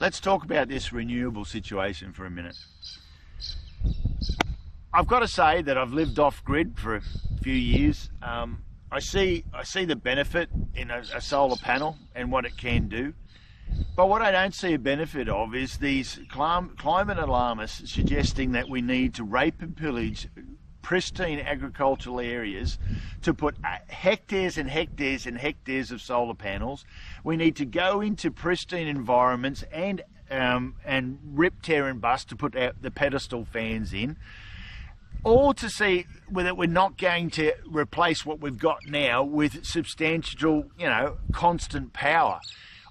Let's talk about this renewable situation for a minute. I've got to say that I've lived off grid for a few years. I see the benefit in a solar panel and what it can do. But what I don't see a benefit of is these climate alarmists suggesting that we need to rape and pillage pristine agricultural areas to put hectares and hectares and hectares of solar panels. We need to go into pristine environments and rip, tear and bust to put the pedestal fans in, all to see that we're not going to replace what we've got now with substantial, constant power.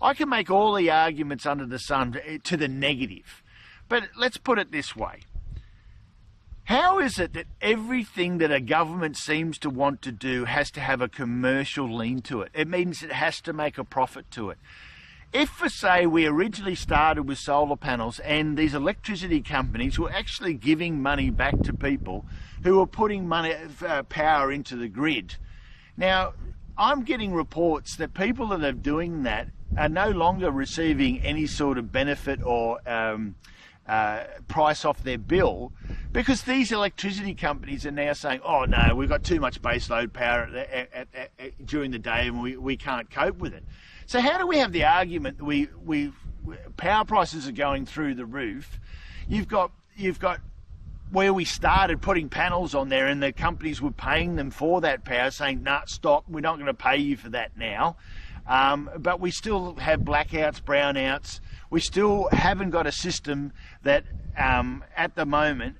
I can make all the arguments under the sun to the negative, but let's put it this way. How is it that everything that a government seems to want to do has to have a commercial lean to it? It means it has to make a profit to it. If, for say, we originally started with solar panels and these electricity companies were actually giving money back to people who were putting power into the grid. Now, I'm getting reports that people that are doing that are no longer receiving any sort of benefit or price off their bill, because these electricity companies are now saying, oh no, we've got too much baseload power during the day and we can't cope with it. So how do we have the argument that power prices are going through the roof? You've got where we started putting panels on there and the companies were paying them for that power, saying, nah, stop, we're not going to pay you for that now. But we still have blackouts, brownouts. We still haven't got a system that at the moment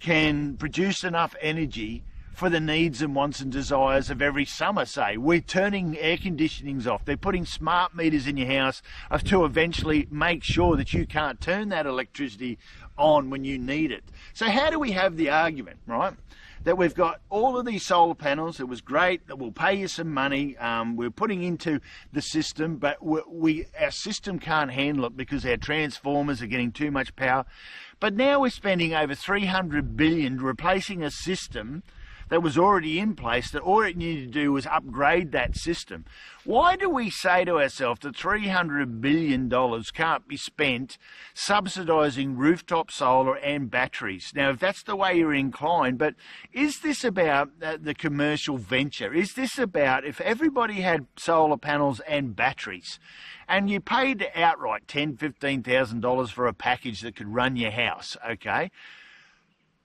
can produce enough energy for the needs and wants and desires of every summer, say. We're turning air conditionings off. They're putting smart meters in your house to eventually make sure that you can't turn that electricity on when you need it. So how do we have the argument, right, that we've got all of these solar panels, it was great, that will pay you some money, we're putting into the system, but our system can't handle it because our transformers are getting too much power. But now we're spending over $300 billion replacing a system that was already in place, that all it needed to do was upgrade that system. Why do we say to ourselves that $300 billion can't be spent subsidising rooftop solar and batteries? Now, if that's the way you're inclined, but is this about the commercial venture? Is this about if everybody had solar panels and batteries and you paid outright $10,000, $15,000 for a package that could run your house, okay,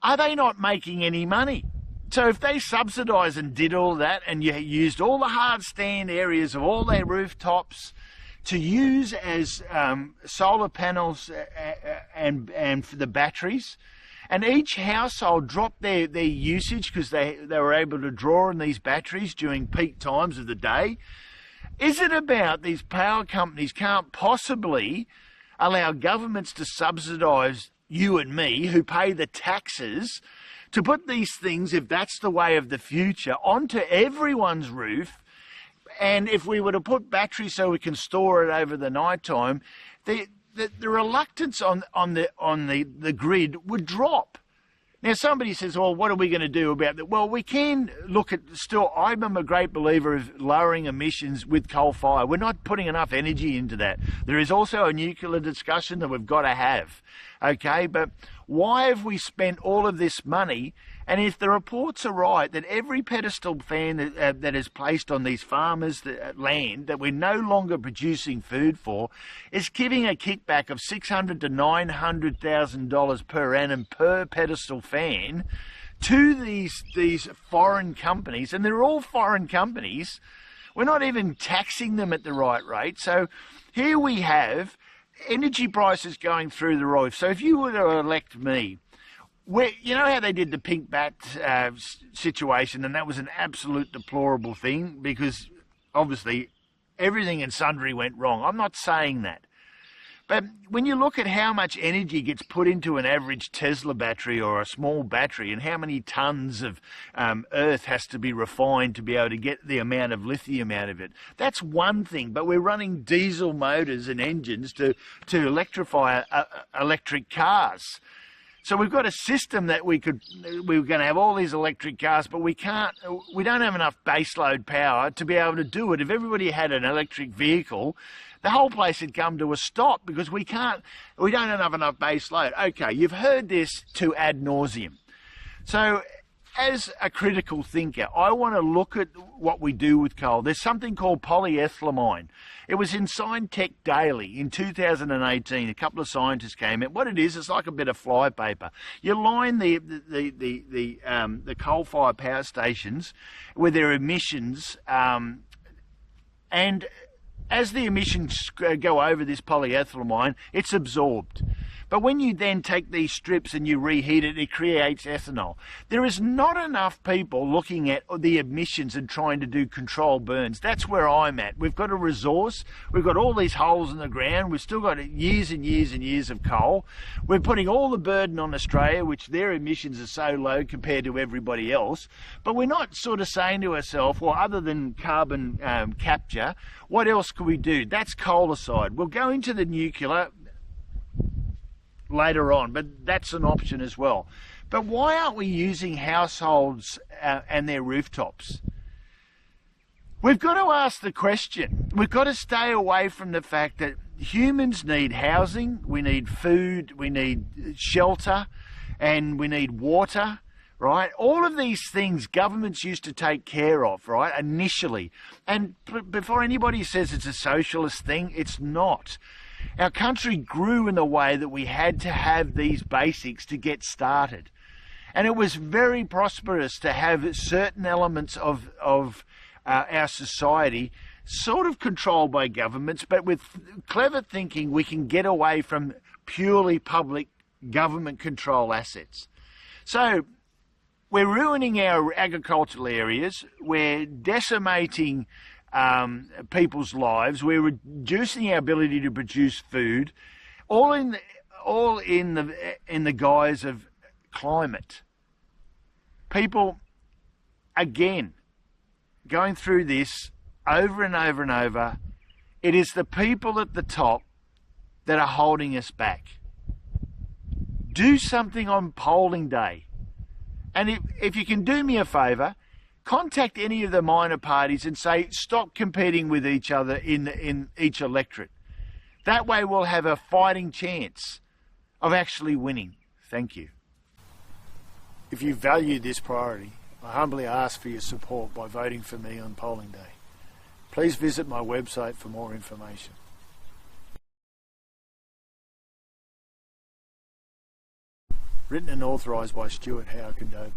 are they not making any money? So if they subsidised and did all that and you used all the hard stand areas of all their rooftops to use as solar panels and for the batteries, and each household dropped their usage because they were able to draw on these batteries during peak times of the day, is it about these power companies can't possibly allow governments to subsidise you and me who pay the taxes to put these things, if that's the way of the future, onto everyone's roof? And if we were to put batteries so we can store it over the night time, the reluctance on the grid would drop. Now somebody says, well, what are we going to do about that? Well, we can look at still, I'm a great believer of lowering emissions with coal fire. We're not putting enough energy into that. There is also a nuclear discussion that we've got to have. Okay, but why have we spent all of this money? And if the reports are right that every pedestal fan that is placed on these farmers' land that we're no longer producing food for is giving a kickback of $600,000 to $900,000 per annum per pedestal fan to these foreign companies, and they're all foreign companies. We're not even taxing them at the right rate. So here we have energy prices going through the roof. So if you were to elect me, you know how they did the pink bat situation, and that was an absolute deplorable thing because obviously everything and sundry went wrong. I'm not saying that. But when you look at how much energy gets put into an average Tesla battery or a small battery and how many tons of earth has to be refined to be able to get the amount of lithium out of it, that's one thing. But we're running diesel motors and engines to electrify electric cars. So we've got a system that we're going to have all these electric cars, but we don't have enough baseload power to be able to do it. If everybody had an electric vehicle, the whole place would come to a stop because we don't have enough baseload. Okay, you've heard this to ad nauseum. So as a critical thinker, I want to look at what we do with coal. There's something called polyethylamine. It was in Scientech Daily in 2018. A couple of scientists came in. What it is, it's like a bit of flypaper. You line the coal-fired power stations with their emissions, and as the emissions go over this polyethylamine, it's absorbed. But when you then take these strips and you reheat it, it creates ethanol. There is not enough people looking at the emissions and trying to do control burns. That's where I'm at. We've got a resource. We've got all these holes in the ground. We've still got years and years and years of coal. We're putting all the burden on Australia, which their emissions are so low compared to everybody else. But we're not sort of saying to ourselves, well, other than carbon capture, what else could we do? That's coal aside. We'll go into the nuclear later on, but that's an option as well. But why aren't we using households and their rooftops? We've got to ask the question. We've got to stay away from the fact that humans need housing, we need food, we need shelter, and we need water, right? All of these things governments used to take care of, right, initially. And before anybody says it's a socialist thing, it's not. Our country grew in a way that we had to have these basics to get started. And it was very prosperous to have certain elements of our society sort of controlled by governments, but with clever thinking we can get away from purely public government control assets. So we're ruining our agricultural areas, we're decimating people's lives, we're reducing our ability to produce food, all in the guise of climate. People, again, going through this over and over and over, it is the people at the top that are holding us back. Do something on polling day. And if you can do me a favour, contact any of the minor parties and say, stop competing with each other in each electorate. That way we'll have a fighting chance of actually winning. Thank you. If you value this priority, I humbly ask for your support by voting for me on polling day. Please visit my website for more information. Written and authorised by Stuart Howe, 𝐦𝐸.